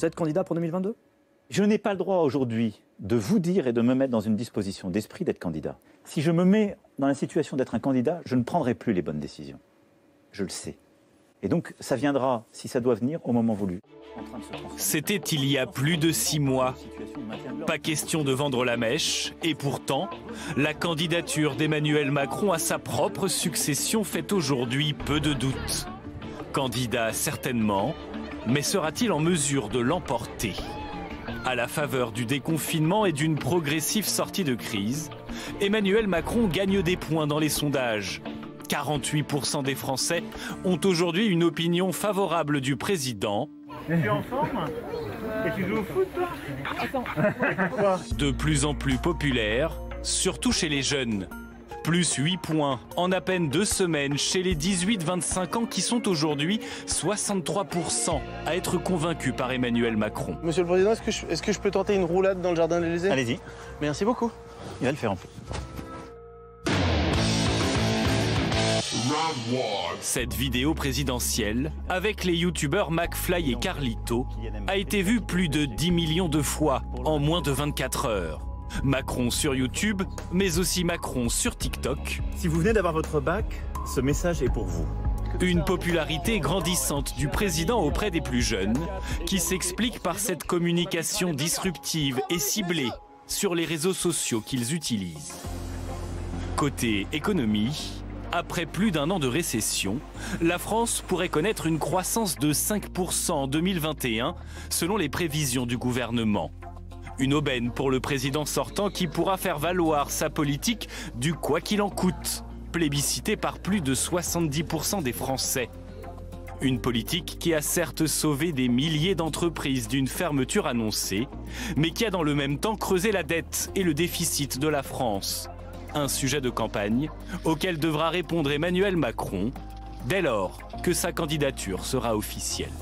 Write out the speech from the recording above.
Vous êtes candidat pour 2022 ? Je n'ai pas le droit aujourd'hui de vous dire et de me mettre dans une disposition d'esprit d'être candidat. Si je me mets dans la situation d'être un candidat, je ne prendrai plus les bonnes décisions. Je le sais. Et donc, ça viendra, si ça doit venir, au moment voulu. C'était il y a plus de 6 mois. Pas question de vendre la mèche. Et pourtant, la candidature d'Emmanuel Macron à sa propre succession fait aujourd'hui peu de doute. Candidat certainement, mais sera-t-il en mesure de l'emporter ? À la faveur du déconfinement et d'une progressive sortie de crise, Emmanuel Macron gagne des points dans les sondages. 48% des Français ont aujourd'hui une opinion favorable du président. Tu es en forme ? Et tu joues au foot, toi ? Attends. De plus en plus populaire, surtout chez les jeunes. Plus 8 points en à peine 2 semaines chez les 18-25 ans qui sont aujourd'hui 63% à être convaincus par Emmanuel Macron. Monsieur le Président, est-ce que je peux tenter une roulade dans le jardin de l'Élysée ? Allez-y. Merci beaucoup. Il va le faire en plus. Cette vidéo présidentielle, avec les youtubeurs McFly et Carlito, a été vue plus de 10 millions de fois en moins de 24 heures. Macron sur YouTube, mais aussi Macron sur TikTok. Si vous venez d'avoir votre bac, ce message est pour vous. Une popularité grandissante du président auprès des plus jeunes, qui s'explique par cette communication disruptive et ciblée sur les réseaux sociaux qu'ils utilisent. Côté économie, après plus d'un an de récession, la France pourrait connaître une croissance de 5% en 2021, selon les prévisions du gouvernement. Une aubaine pour le président sortant qui pourra faire valoir sa politique du quoi qu'il en coûte, plébiscitée par plus de 70% des Français. Une politique qui a certes sauvé des milliers d'entreprises d'une fermeture annoncée, mais qui a dans le même temps creusé la dette et le déficit de la France. Un sujet de campagne auquel devra répondre Emmanuel Macron dès lors que sa candidature sera officielle.